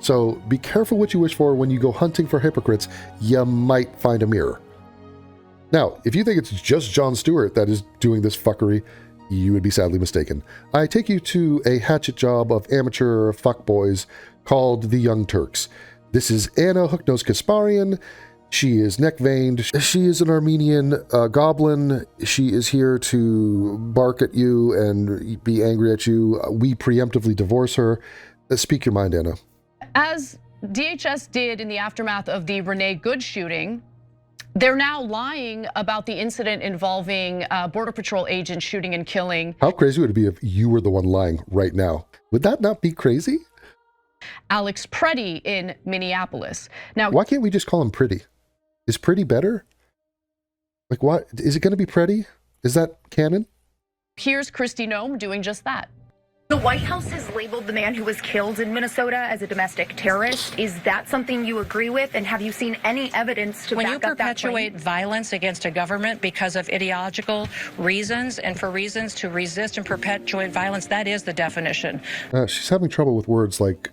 So be careful what you wish for. When you go hunting for hypocrites, you might find a mirror. Now, if you think it's just Jon Stewart that is doing this fuckery, you would be sadly mistaken. I take you to a hatchet job of amateur fuckboys called the Young Turks. This is Anna Hooknose Kasparian. She is neck-veined. She is an Armenian goblin. She is here to bark at you and be angry at you. We preemptively divorce her. Speak your mind, Anna. As DHS did in the aftermath of the Renee Good shooting, they're now lying about the incident involving Border Patrol agents shooting and killing. How crazy would it be if you were the one lying right now? Would that not be crazy? Alex Preddy in Minneapolis. Now, why can't we just call him Pretty? Is Pretty better? Like, what? Is it going to be Pretty? Is that canon? Here's Kristi Noem doing just that. The White House has labeled the man who was killed in Minnesota as a domestic terrorist. Is that something you agree with? And have you seen any evidence to back up that claim? When you perpetuate violence against a government because of ideological reasons and for reasons to resist and perpetuate violence, that is the definition. She's having trouble with words like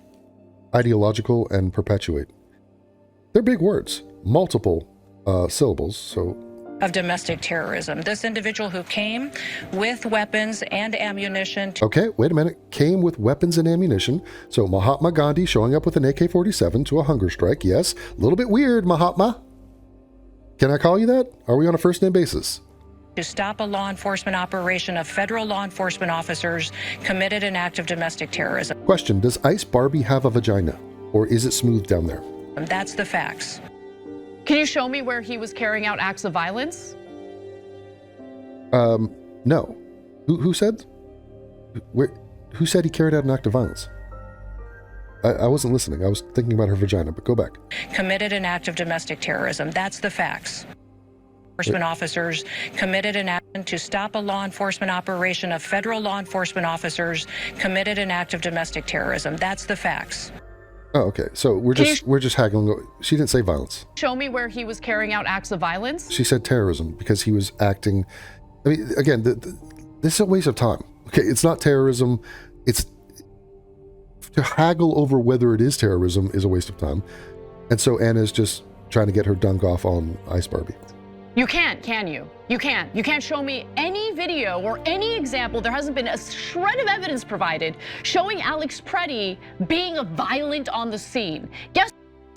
ideological and perpetuate. They're big words, multiple syllables, so... Of domestic terrorism. This individual who came with weapons and ammunition. Okay, wait a minute. Came with weapons and ammunition. So Mahatma Gandhi showing up with an AK-47 to a hunger strike. Yes, a little bit weird, Mahatma. Can I call you that? Are we on a first-name basis? To stop a law enforcement operation of federal law enforcement officers committed an act of domestic terrorism. Question, does Ice Barbie have a vagina? Or is it smooth down there? That's the facts. Can you show me where he was carrying out acts of violence? No. Who said? Who said he carried out an act of violence? I wasn't listening. I was thinking about her vagina, but go back. Committed an act of domestic terrorism. That's the facts. Enforcement officers committed an act to stop a law enforcement operation of federal law enforcement officers committed an act of domestic terrorism. That's the facts. Oh, okay. So we're just haggling. She didn't say violence. Show me where he was carrying out acts of violence. She said terrorism because he was acting. I mean, again, this is a waste of time. Okay, it's not terrorism. It's to haggle over whether it is terrorism is a waste of time. And so Anna's just trying to get her dunk off on Ice Barbie. You can't, can you? You can't. You can't show me any video or any example. There hasn't been a shred of evidence provided showing Alex Preddy being violent on the scene. Guess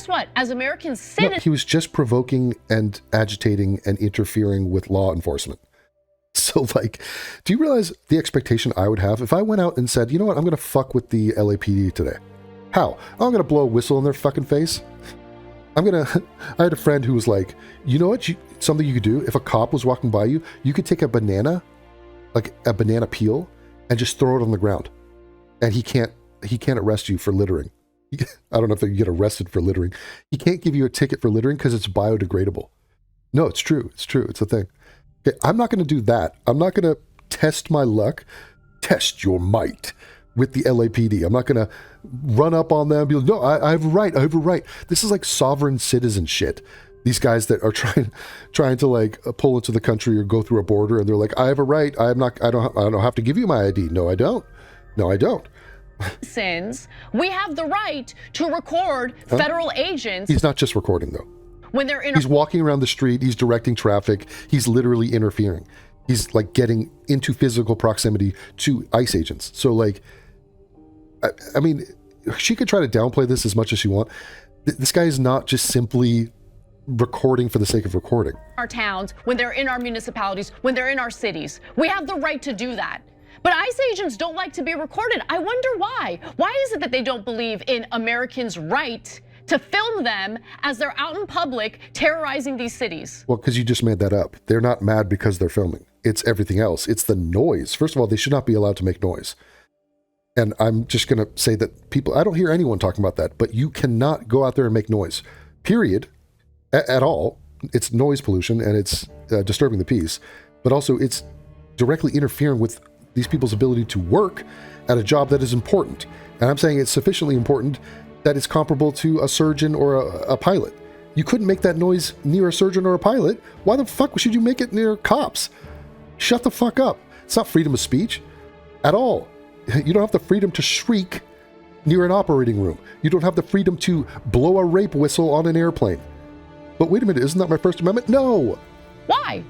what? As American citizens... No, he was just provoking and agitating and interfering with law enforcement. So, like, do you realize the expectation I would have if I went out and said, you know what, I'm going to fuck with the LAPD today? How? Oh, I'm going to blow a whistle in their fucking face? I had a friend who was like, you know what, something you could do, if a cop was walking by you, you could take a banana, like a banana peel, and just throw it on the ground. And he can't arrest you for littering. I don't know if you get arrested for littering. He can't give you a ticket for littering because it's biodegradable. No, it's true. It's true. It's a thing. Okay, I'm not going to do that. I'm not going to test my luck, test your might with the LAPD. I'm not going to run up on them and be like, no, I have a right. I have a right. This is like sovereign citizen shit. These guys that are trying to like pull into the country or go through a border, and they're like, I have a right. I don't have to give you my ID. No, I don't. No, I don't. Since we have the right to record federal agents. He's not just recording though. When they're in. He's walking around the street. He's directing traffic. He's literally interfering. He's like getting into physical proximity to ICE agents. So like, I mean, she could try to downplay this as much as she wants. This guy is not just simply recording for the sake of recording. Our towns, when they're in our municipalities, when they're in our cities, we have the right to do that. But ICE agents don't like to be recorded. I wonder why. Why is it that they don't believe in Americans' right to film them as they're out in public terrorizing these cities? Well, because you just made that up. They're not mad because they're filming. It's everything else. It's the noise. First of all, they should not be allowed to make noise. And I'm just going to say that people, I don't hear anyone talking about that, but you cannot go out there and make noise, period, at all. It's noise pollution and it's disturbing the peace, but also it's directly interfering with these people's ability to work at a job that is important. And I'm saying it's sufficiently important that it's comparable to a surgeon or a pilot. You couldn't make that noise near a surgeon or a pilot. Why the fuck should you make it near cops? Shut the fuck up. It's not freedom of speech at all. You don't have the freedom to shriek near an operating room. You don't have the freedom to blow a rape whistle on an airplane. But wait a minute, isn't that my First Amendment? No. Why?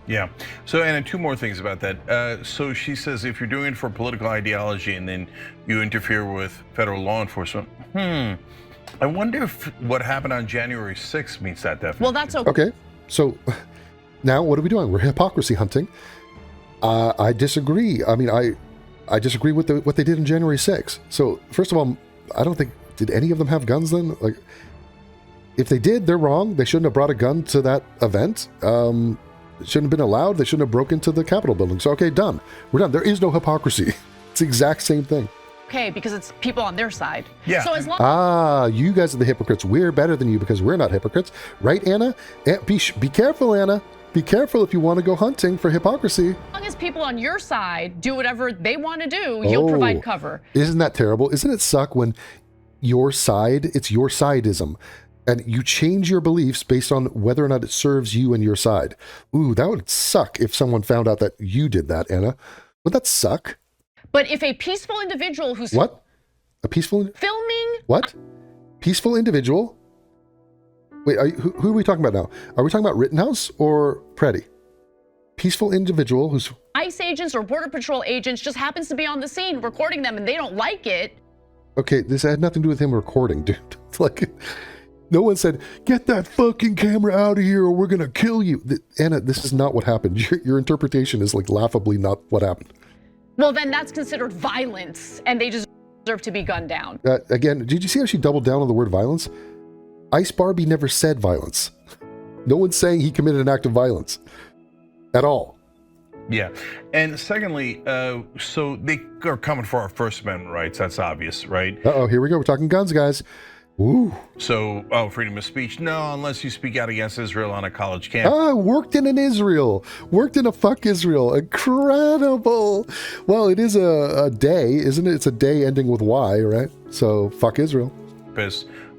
Yeah. So, Anna, two more things about that. So she says if you're doing it for political ideology and then you interfere with federal law enforcement, I wonder if what happened on January 6th meets that definition. Well, that's okay. Okay, so now what are we doing? We're hypocrisy hunting. I disagree. I mean, I disagree with what they did in January 6th. So first of all, I don't think, did any of them have guns then? Like, if they did, they're wrong. They shouldn't have brought a gun to that event. It shouldn't have been allowed. They shouldn't have broken into the Capitol building. So, okay, done. We're done. There is no hypocrisy. It's the exact same thing. Okay, because it's people on their side. Yeah. So as long You guys are the hypocrites. We're better than you because we're not hypocrites. Right, Anna? Be careful, Anna. Be careful if you want to go hunting for hypocrisy. as people on your side do whatever they want to do, you'll provide cover. Isn't that terrible? Isn't it suck when your side, it's your sideism, and you change your beliefs based on whether or not it serves you and your side? Ooh, that would suck if someone found out that you did that, Anna. Would that suck? But if a peaceful individual who's What? A peaceful... filming... What? Peaceful individual? Wait, who are we talking about now? Are we talking about Rittenhouse or Preddy? Peaceful individual who's... ICE agents or Border Patrol agents just happens to be on the scene recording them and they don't like it. Okay, this had nothing to do with him recording, dude. It's like... No one said, get that fucking camera out of here or we're going to kill you. Anna, this is not what happened. Your interpretation is like laughably not what happened. Well, then that's considered violence and they deserve to be gunned down. Again, did you see how she doubled down on the word violence? Ice Barbie never said violence. No one's saying he committed an act of violence at all. Yeah. And secondly, so they are coming for our First Amendment rights. That's obvious, right? Uh-oh, here we go. We're talking guns, guys. Ooh. So, freedom of speech. No, unless you speak out against Israel on a college campus. Worked in Israel. Worked in a fuck Israel. Incredible. Well, it is a day, isn't it? It's a day ending with Y, right? So, fuck Israel.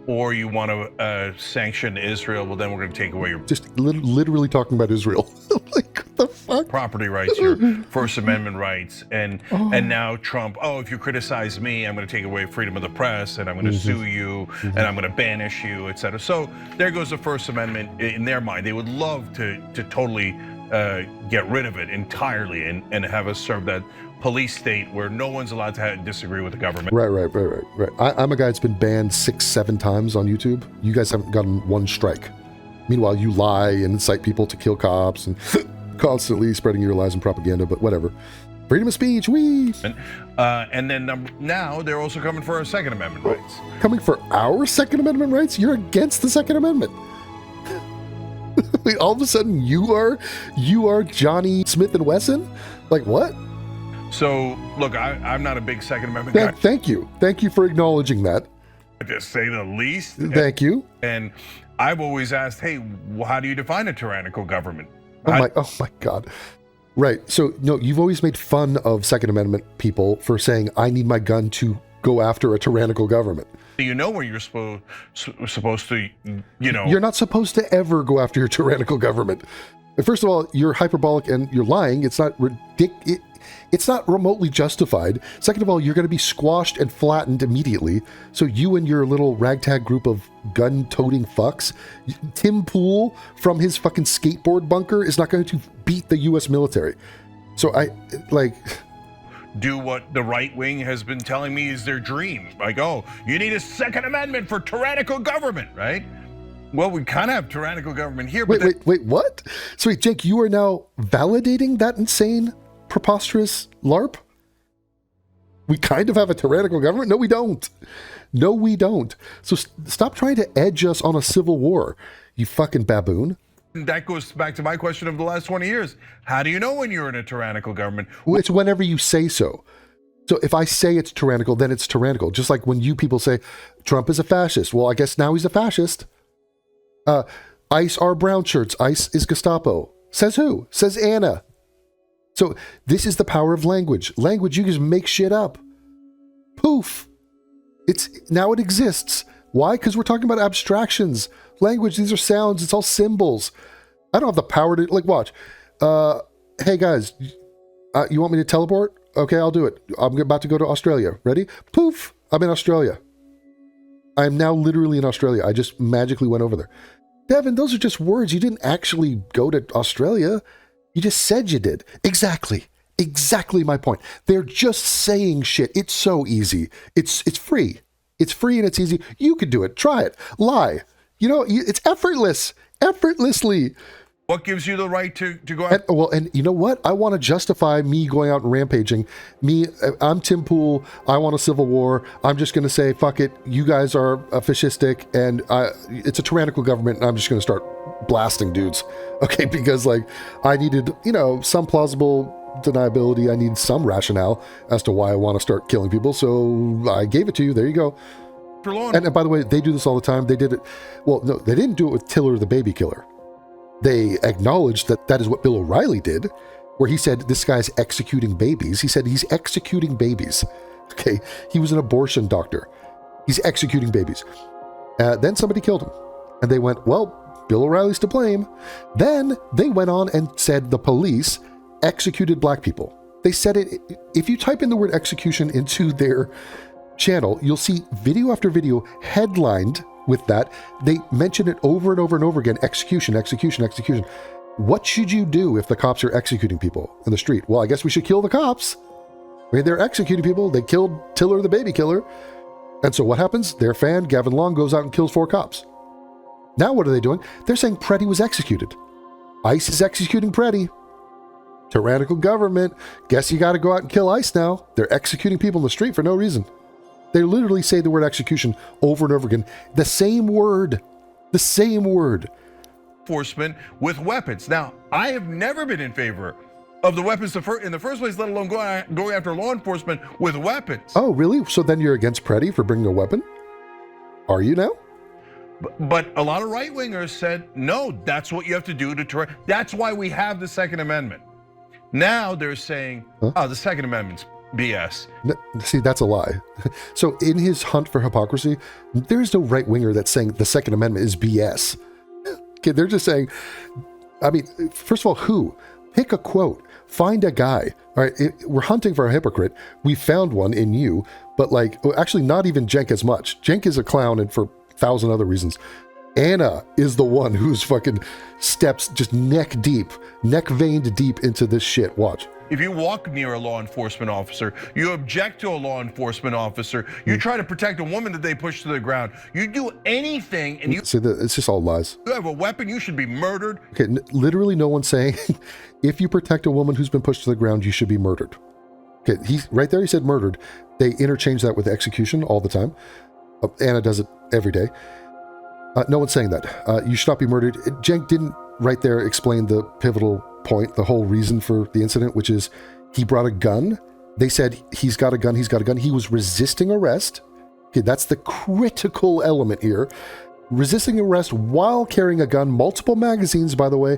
Or you want to sanction Israel, well, then we're going to take away your just literally talking about Israel. Like, what the fuck? Property rights, your First Amendment rights, and now Trump, if you criticize me, I'm going to take away freedom of the press, and I'm going to sue you, and I'm going to banish you, etc. So there goes the First Amendment in their mind. They would love to totally get rid of it entirely and have us serve that police state where no one's allowed to disagree with the government. Right. I'm a guy that's been banned 6-7 times on YouTube. You guys haven't gotten one strike. Meanwhile, you lie and incite people to kill cops and constantly spreading your lies and propaganda, but whatever. Freedom of speech, wee! And then now they're also coming for our Second Amendment rights. Coming for our Second Amendment rights? You're against the Second Amendment. Wait, all of a sudden you are Johnny Smith and Wesson? Like what? So, look, I'm not a big Second Amendment guy. Thank you. Thank you for acknowledging that. To say the least. Thank you. And I've always asked, hey, how do you define a tyrannical government? Oh my God. Right. So, no, you've always made fun of Second Amendment people for saying, I need my gun to go after a tyrannical government. You know where you're supposed to, You're not supposed to ever go after your tyrannical government. First of all, you're hyperbolic and you're lying. It's not ridiculous. It's not remotely justified. Second of all, you're going to be squashed and flattened immediately. So you and your little ragtag group of gun-toting fucks, Tim Pool from his fucking skateboard bunker is not going to beat the U.S. military. So do what the right wing has been telling me is their dream. Like, you need a Second Amendment for tyrannical government, right? Well, we kind of have tyrannical government here. But wait, what? So wait, Jake, you are now validating that insane, preposterous LARP? We kind of have a tyrannical government? No, we don't. No, we don't. So stop trying to edge us on a civil war, you fucking baboon. That goes back to my question of the last 20 years. How do you know when you're in a tyrannical government? Well, it's whenever you say so. So if I say it's tyrannical, then it's tyrannical. Just like when you people say Trump is a fascist. Well, I guess now he's a fascist. ICE are brown shirts. ICE is Gestapo. Says who? Says Anna. So this is the power of language. Language, you just make shit up. Poof. Now it exists. Why? Because we're talking about abstractions. Language, these are sounds. It's all symbols. I don't have the power to, watch. Hey guys, you want me to teleport? Okay, I'll do it. I'm about to go to Australia. Ready? Poof. I'm in Australia. I'm now literally in Australia. I just magically went over there. Devin, those are just words. You didn't actually go to Australia. You just said you did. Exactly. Exactly my point. They're just saying shit. It's so easy. It's free. It's free and it's easy. You could do it. Try it. Lie. You know, it's effortless. Effortlessly. What gives you the right to go out? And you know what? I want to justify me going out and rampaging. I'm Tim Pool. I want a civil war. I'm just going to say, fuck it. You guys are fascistic and it's a tyrannical government and I'm just going to start blasting dudes. Okay, because like I needed, some plausible deniability. I need some rationale as to why I want to start killing people. So I gave it to you. There you go. And by the way, they do this all the time. They did it. Well, no, they didn't do it with Tiller the baby killer. They acknowledged that is what Bill O'Reilly did, where he said, this guy's executing babies. He said he's executing babies. Okay. He was an abortion doctor. He's executing babies. Then somebody killed him. And they went, well, Bill O'Reilly's to blame. Then they went on and said the police executed black people. They said it. If you type in the word execution into their channel, you'll see video after video headlined with that. They mention it over and over and over again. Execution, execution, execution. What should you do if the cops are executing people in the street? Well, I guess we should kill the cops. I mean, they're executing people. They killed Tiller the baby killer. And so what happens? Their fan, Gavin Long, goes out and kills 4 cops. Now what are they doing? They're saying Preddy was executed. ICE is executing Preddy. Tyrannical government. Guess you got to go out and kill ICE now. They're executing people in the street for no reason. They literally say the word execution over and over again. The same word. The same word. Enforcement with weapons. Now, I have never been in favor of the weapons in the first place, let alone going after law enforcement with weapons. Oh, really? So then you're against Preddy for bringing a weapon? Are you now? But a lot of right-wingers said, no, that's what you have to do to that's why we have the Second Amendment. Now they're saying, oh, the Second Amendment's BS. See, that's a lie. So in his hunt for hypocrisy, there's no right winger that's saying the Second Amendment is BS. Okay, they're just saying, I mean, first of all, who? Pick a quote. Find a guy. All right, we're hunting for a hypocrite. We found one in you, but actually not even Cenk as much. Cenk is a clown and for 1,000 other reasons. Anna is the one who's fucking steps just neck veined deep into this shit. Watch. If you walk near a law enforcement officer, you object to a law enforcement officer, you try to protect a woman that they push to the ground, you do anything and you... See, it's just all lies. You have a weapon, you should be murdered. Okay, literally no one's saying, if you protect a woman who's been pushed to the ground, you should be murdered. Okay, right there he said murdered. They interchange that with execution all the time. Anna does it every day. No one's saying that. You should not be murdered. Cenk didn't right there explain the pivotal point, the whole reason for the incident, which is he brought a gun. They said he's got a gun. He was resisting arrest. Okay, that's the critical element here. Resisting arrest while carrying a gun, multiple magazines, by the way.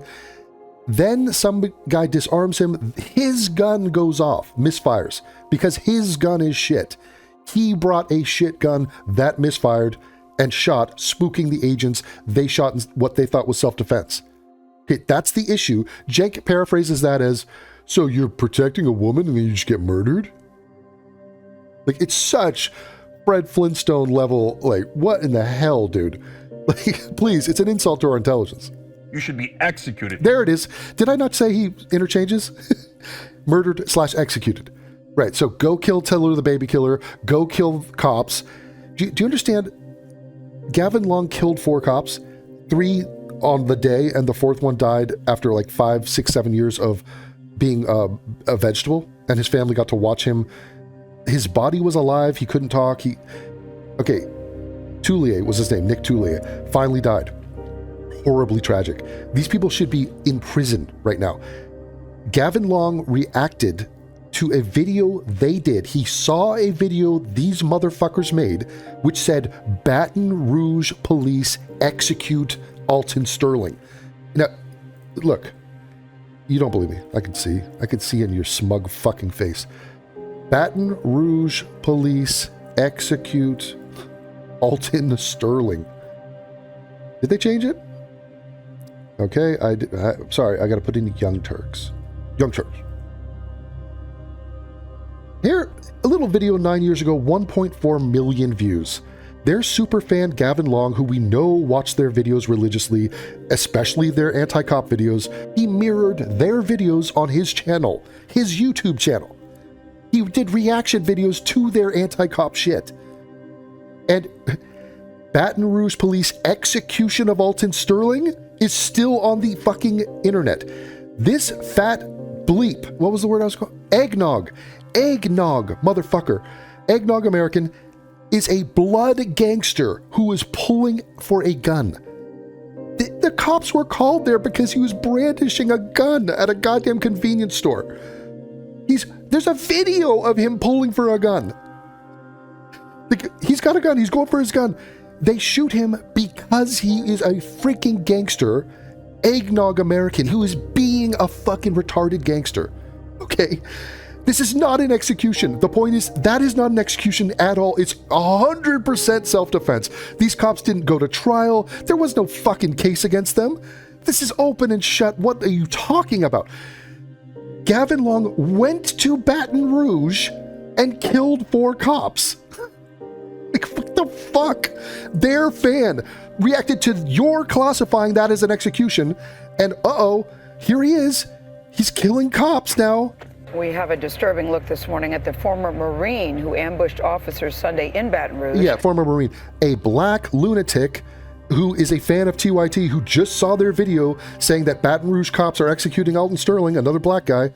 Then some guy disarms him. His gun goes off, misfires, because his gun is shit. He brought a shit gun that misfired and shot, spooking the agents. They shot in what they thought was self-defense. Okay, that's the issue. Cenk paraphrases that as, so you're protecting a woman and then you just get murdered? Like, it's such Fred Flintstone level, what in the hell, dude? Please, it's an insult to our intelligence. You should be executed. There it is. Did I not say he interchanges? Murdered/executed. Right, so go kill Tiller the baby killer, go kill cops. Do you understand? Gavin Long killed 4 cops, 3 on the day, and the 4th one died after 5, 6, 7 years of being a vegetable, and his family got to watch him. His body was alive. He couldn't talk. Toulier was his name, Nick Toulier, finally died. Horribly tragic. These people should be in prison right now. Gavin Long reacted to a video they did. He saw a video these motherfuckers made, which said, Baton Rouge police execute Alton Sterling. Now, look, you don't believe me. I can see in your smug fucking face. Baton Rouge police execute Alton Sterling. Did they change it? Okay, sorry, I gotta put in Young Turks. Young Turks. Here, a little Original video 9 years ago, 1.4 million views. Their superfan Gavin Long, who we know watched their videos religiously, especially their anti-cop videos, he mirrored their videos on his channel, his YouTube channel. He did reaction videos to their anti-cop shit. And Baton Rouge police execution of Alton Sterling is still on the fucking internet. This fat bleep, what was the word I was calling? Eggnog, motherfucker. Eggnog American is a blood gangster who is pulling for a gun. The cops were called there because he was brandishing a gun at a goddamn convenience store. There's a video of him pulling for a gun. He's got a gun. He's going for his gun. They shoot him because he is a freaking gangster, Eggnog American, who is being a fucking retarded gangster. Okay? This is not an execution. The point is, that is not an execution at all. It's 100% self-defense. These cops didn't go to trial. There was no fucking case against them. This is open and shut. What are you talking about? Gavin Long went to Baton Rouge and killed 4 cops. Like, what the fuck? Their fan reacted to your classifying that as an execution, and here he is. He's killing cops now. We have a disturbing look this morning at the former Marine who ambushed officers Sunday in Baton Rouge. Yeah, former Marine. A black lunatic who is a fan of TYT, who just saw their video saying that Baton Rouge cops are executing Alton Sterling, another black guy.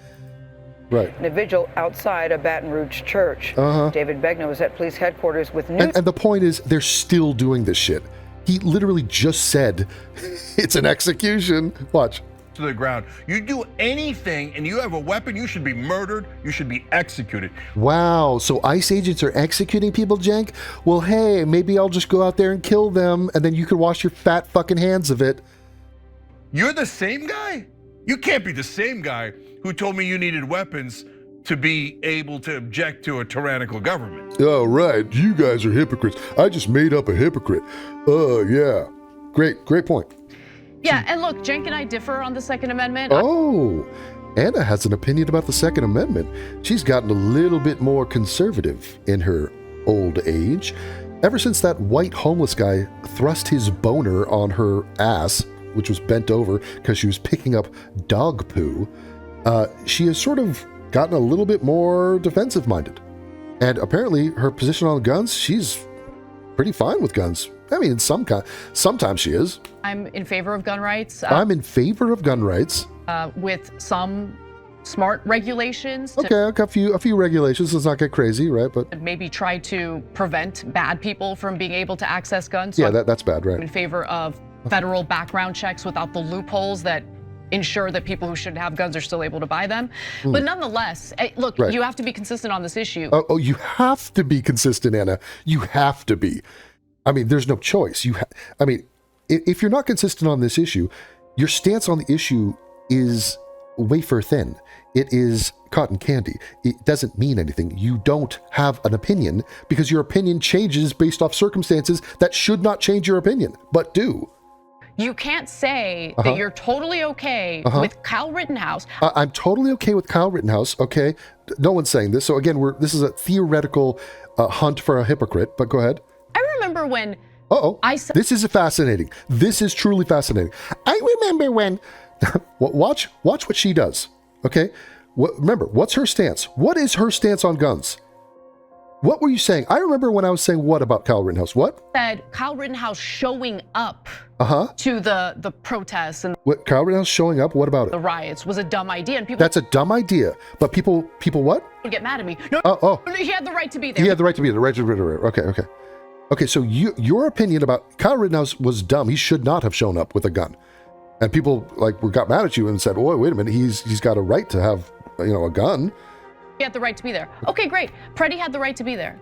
Right. In a vigil outside a Baton Rouge church. David Begnaud was at police headquarters with news. And the point is, they're still doing this shit. He literally just said it's an execution. Watch. To the ground. You do anything and you have a weapon, you should be murdered, you should be executed. Wow, so ICE agents are executing people, Jank? Well, hey, maybe I'll just go out there and kill them, and then you can wash your fat fucking hands of it. You're the same guy? You can't be the same guy who told me you needed weapons to be able to object to a tyrannical government. Oh, right, you guys are hypocrites. I just made up a hypocrite. Yeah. Great point. Yeah, and look, Cenk and I differ on the Second Amendment. Oh, Anna has an opinion about the Second Amendment. She's gotten a little bit more conservative in her old age. Ever since that white homeless guy thrust his boner on her ass, which was bent over because she was picking up dog poo, she has sort of gotten a little bit more defensive-minded. And apparently her position on guns, she's pretty fine with guns. I mean, sometimes she is. I'm in favor of gun rights. I'm in favor of gun rights. With some smart regulations. Okay, a few regulations. Let's not get crazy, right? But maybe try to prevent bad people from being able to access guns. So yeah, that's bad, right? I'm in favor of federal background checks without the loopholes that ensure that people who shouldn't have guns are still able to buy them. But nonetheless, look, right. You have to be consistent on this issue. Oh, you have to be consistent, Anna. You have to be. I mean, there's no choice. If you're not consistent on this issue, your stance on the issue is wafer thin. It is cotton candy. It doesn't mean anything. You don't have an opinion because your opinion changes based off circumstances that should not change your opinion, but do. You can't say that you're totally okay with Kyle Rittenhouse. I'm totally okay with Kyle Rittenhouse, okay? No one's saying this. So again, this is a theoretical hunt for a hypocrite, but go ahead. I remember when this is fascinating. This is truly fascinating. I remember when watch what she does. Okay? Remember, what's her stance? What is her stance on guns? What were you saying? I remember when I was saying what about Kyle Rittenhouse? What? Said Kyle Rittenhouse showing up to the protests and what Kyle Rittenhouse showing up? What about it? The riots was a dumb idea, and people. That's a dumb idea, but people what? Would get mad at me. No, he had the right to be there. He had the right to be there. Right. Okay. So your opinion about Kyle Rittenhouse was dumb. He should not have shown up with a gun, and people got mad at you and said, "Oh, wait a minute. He's got a right to have a gun." He had the right to be there. Okay, great. Preddy had the right to be there.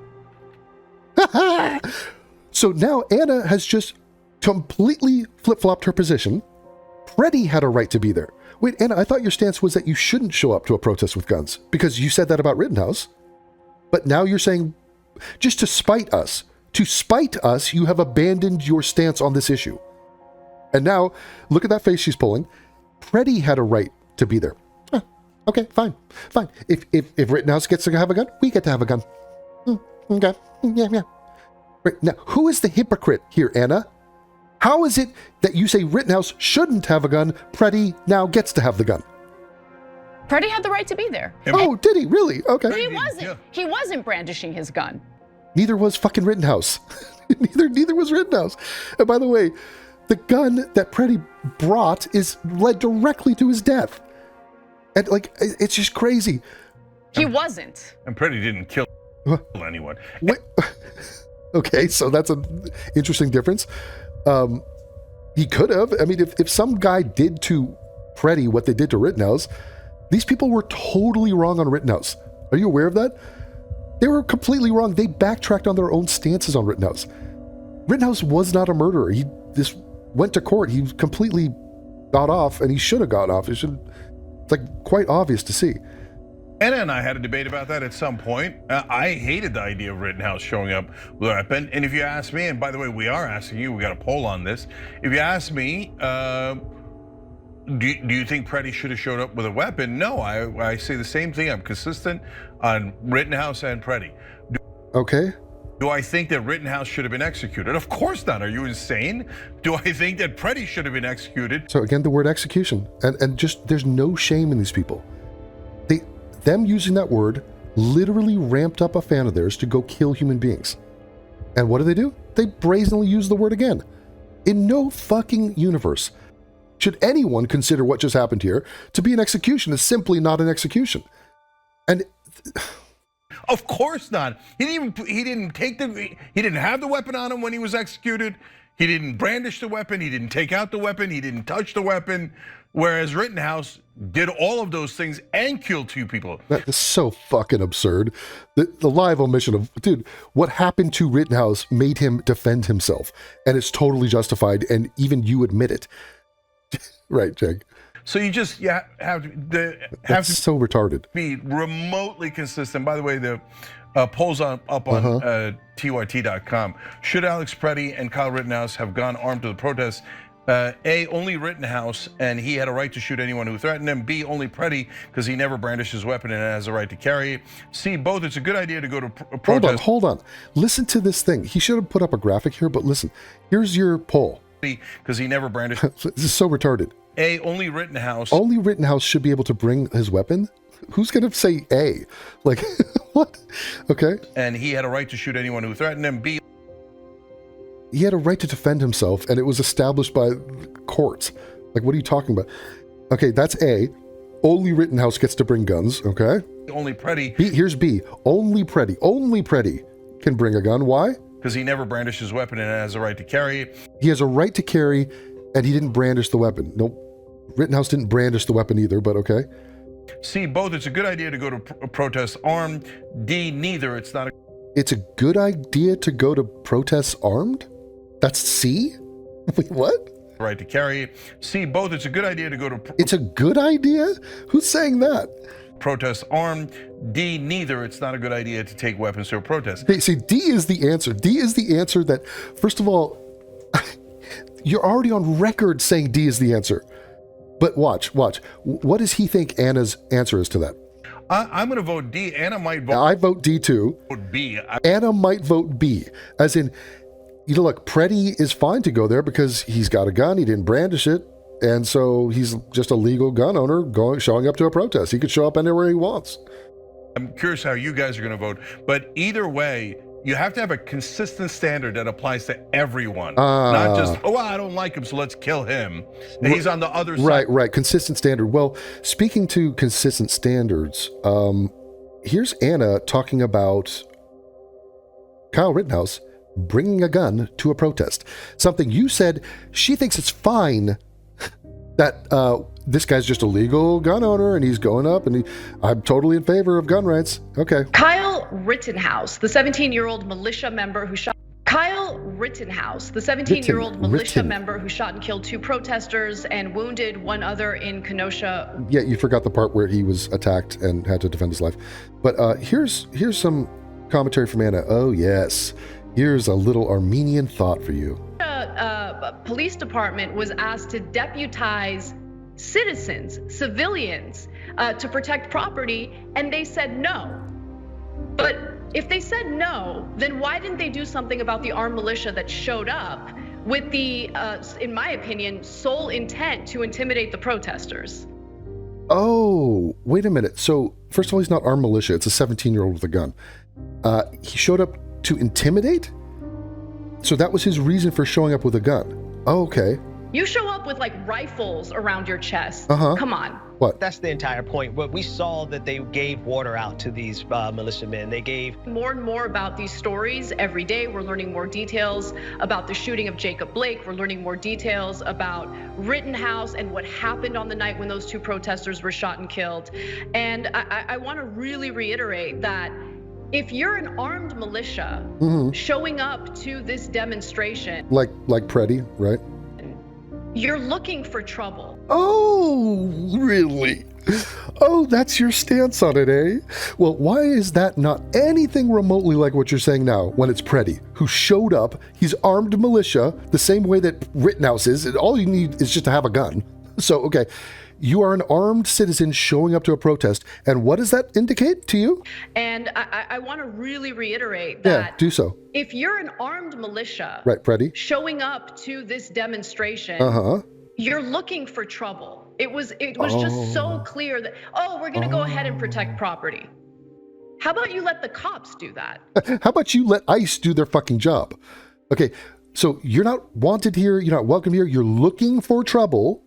So now Anna has just completely flip-flopped her position. Preddy had a right to be there. Wait, Anna, I thought your stance was that you shouldn't show up to a protest with guns because you said that about Rittenhouse. But now you're saying just to spite us. To spite us, you have abandoned your stance on this issue. And now, look at that face she's pulling. Preddy had a right to be there. Okay, fine. If Rittenhouse gets to have a gun, we get to have a gun. Okay. Yeah. Right, now, who is the hypocrite here, Anna? How is it that you say Rittenhouse shouldn't have a gun, Preddy now gets to have the gun? Preddy had the right to be there. Oh, did he? Really? Okay. He wasn't. Yeah. He wasn't brandishing his gun. Neither was fucking Rittenhouse. neither was Rittenhouse. And by the way, the gun that Preddy brought led directly to his death. And like, it's just crazy. He wasn't. And Preddy didn't kill anyone. Wait. Okay, so that's an interesting difference. He could have. I mean, if some guy did to Preddy what they did to Rittenhouse, these people were totally wrong on Rittenhouse. Are you aware of that? They were completely wrong. They backtracked on their own stances on Rittenhouse. Rittenhouse was not a murderer. He just went to court. He completely got off, and he should have got off. It's like quite obvious to see. Anna and I had a debate about that at some point. I hated the idea of Rittenhouse showing up with a weapon. And if you ask me, and by the way, we are asking you, we got a poll on this. If you ask me, do you think Preddy should have showed up with a weapon? No, I say the same thing. I'm consistent on Rittenhouse and Preddy. Okay. Do I think that Rittenhouse should have been executed? Of course not. Are you insane? Do I think that Preddy should have been executed? So again, the word execution, and just there's no shame in these people. Them using that word literally ramped up a fan of theirs to go kill human beings. And what do? They brazenly use the word again. In no fucking universe should anyone consider what just happened here to be an execution. It's simply not an execution. And of course not. He didn't have the weapon on him when he was executed. He didn't brandish the weapon. He didn't take out the weapon. He didn't touch the weapon. Whereas Rittenhouse did all of those things and killed 2 people. That is so fucking absurd. The live omission of, dude, what happened to Rittenhouse made him defend himself. And it's totally justified, and even you admit it. Right, Jake? So you have to so retarded. Be remotely consistent. By the way, the polls up on TYT.com. Should Alex Preddy and Kyle Rittenhouse have gone armed to the protest? A, only Rittenhouse, and he had a right to shoot anyone who threatened him. B, only Preddy, because he never brandished his weapon and has a right to carry it. C, both. It's a good idea to go to protest. Hold on. Listen to this thing. He should have put up a graphic here, but listen. Here's your poll. Because he never brandished. This is so retarded. A, only Rittenhouse. Only Rittenhouse should be able to bring his weapon? Who's going to say A? Like, what? Okay. And he had a right to shoot anyone who threatened him. B, he had a right to defend himself, and it was established by courts. Like, what are you talking about? Okay, that's A. Only Rittenhouse gets to bring guns, okay? Only Preddy. B, here's B. Only Preddy can bring a gun. Why? Because he never brandished his weapon and has a right to carry it. He has a right to carry, and he didn't brandish the weapon. Nope. Rittenhouse didn't brandish the weapon either, but okay. C, both. It's a good idea to go to protest armed. D, neither. It's not. It's a good idea to go to protests armed? That's C? Wait, what? Right to carry. C, both. It's a good idea to go to. It's a good idea? Who's saying that? Protest armed. D, neither. It's not a good idea to take weapons to a protest. Hey, see, D is the answer. D is the answer that, first of all, you're already on record saying D is the answer. But watch. What does he think Anna's answer is to that? I'm going to vote D. Anna might vote. I vote D too. Vote B. Anna might vote B. As in, look, Preddy is fine to go there because he's got a gun. He didn't brandish it. And so he's just a legal gun owner showing up to a protest. He could show up anywhere he wants. I'm curious how you guys are going to vote. But either way, you have to have a consistent standard that applies to everyone. Not just, I don't like him, so let's kill him. And he's on the other side. Right. Consistent standard. Well, speaking to consistent standards, here's Anna talking about Kyle Rittenhouse bringing a gun to a protest. Something you said she thinks it's fine that this guy's just a legal gun owner and he's going up and I'm totally in favor of gun rights. Okay. Kyle Rittenhouse, the 17-year-old militia member who shot. Kyle Rittenhouse, the 17-year-old militia member who shot and killed 2 protesters and wounded 1 other in Kenosha. Yeah, you forgot the part where he was attacked and had to defend his life. But here's some commentary from Anna. Oh yes, here's a little Armenian thought for you. Police department was asked to deputize citizens, civilians, to protect property, and they said no. But If they said no, then why didn't they do something about the armed militia that showed up with the, in my opinion, sole intent to intimidate the protesters? Oh, wait a minute. So, first of all, he's not armed militia. It's a 17-year-old with a gun. He showed up to intimidate? So that was his reason for showing up with a gun. Oh, okay. You show up with like rifles around your chest. Come on. What? That's the entire point. What we saw that they gave water out to these militiamen. They gave more and more about these stories every day. We're learning more details about the shooting of Jacob Blake. We're learning more details about Rittenhouse and what happened on the night when those 2 protesters were shot and killed. And I want to really reiterate that if you're an armed militia showing up to this demonstration, like Preddy, right? You're looking for trouble. Oh, really? Oh, that's your stance on it, eh? Well, why is that not anything remotely like what you're saying now when it's Preddy, who showed up, he's armed militia, the same way that Rittenhouse is, and all you need is just to have a gun. So, okay, you are an armed citizen showing up to a protest, and what does that indicate to you? And I want to really reiterate that. Yeah, do so. If you're an armed militia, right, Preddy, showing up to this demonstration, you're looking for trouble. It was just so clear that, we're going to go ahead and protect property. How about you let the cops do that? How about you let ICE do their fucking job? Okay, so you're not wanted here, you're not welcome here, you're looking for trouble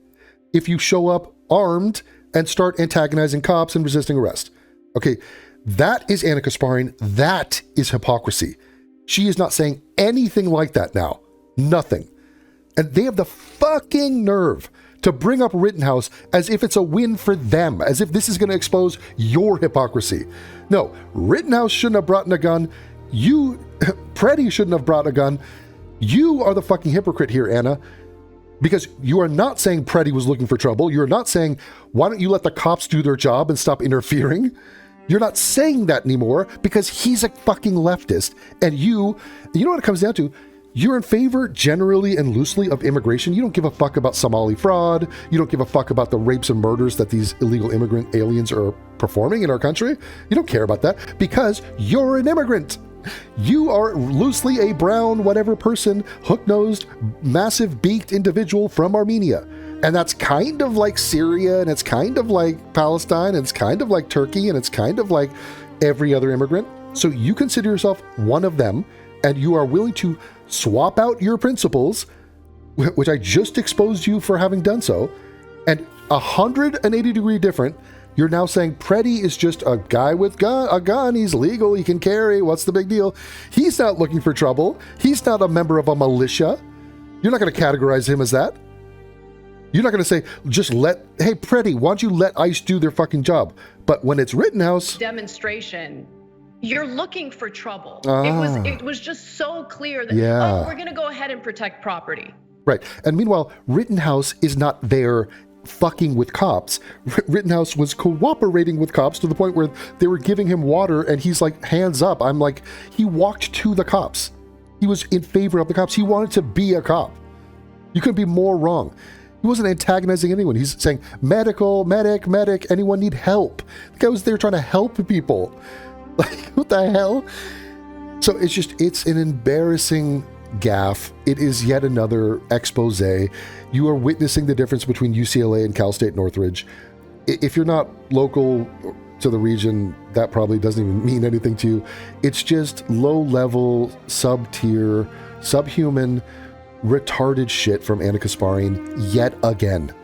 if you show up armed and start antagonizing cops and resisting arrest. Okay, that is Annika sparring. That is hypocrisy. She is not saying anything like that now. Nothing. And they have the fucking nerve to bring up Rittenhouse as if it's a win for them, as if this is going to expose your hypocrisy. No, Rittenhouse shouldn't have brought in a gun. You, Preddy, shouldn't have brought a gun. You are the fucking hypocrite here, Anna. Because you are not saying Preddy was looking for trouble. You're not saying, why don't you let the cops do their job and stop interfering? You're not saying that anymore because he's a fucking leftist. And you know what it comes down to? You're in favor generally and loosely of immigration. You don't give a fuck about Somali fraud. You don't give a fuck about the rapes and murders that these illegal immigrant aliens are performing in our country. You don't care about that because you're an immigrant. You are loosely a brown whatever person, hook-nosed, massive beaked individual from Armenia. And that's kind of like Syria, and it's kind of like Palestine, and it's kind of like Turkey, and it's kind of like every other immigrant. So you consider yourself one of them, and you are willing to swap out your principles, which I just exposed you for having done so, and 180-degree different. You're now saying Preddy is just a guy with a gun. He's legal. He can carry. What's the big deal? He's not looking for trouble. He's not a member of a militia. You're not going to categorize him as that. You're not going to say, hey, Preddy, why don't you let ICE do their fucking job? But when it's Rittenhouse demonstration, you're looking for trouble. It was just so clear that, we're going to go ahead and protect property. Right. And meanwhile, Rittenhouse is not there fucking with cops. Rittenhouse was cooperating with cops to the point where they were giving him water and he's like, hands up. I'm like, he walked to the cops. He was in favor of the cops. He wanted to be a cop. You couldn't be more wrong. He wasn't antagonizing anyone. He's saying, medic, anyone need help? The guy was there trying to help people. Like, what the hell? So it's an embarrassing gaffe. It is yet another expose. You are witnessing the difference between UCLA and Cal State Northridge. If you're not local to the region, that probably doesn't even mean anything to you. It's just low-level, sub-tier, subhuman, retarded shit from Annika Sparring yet again.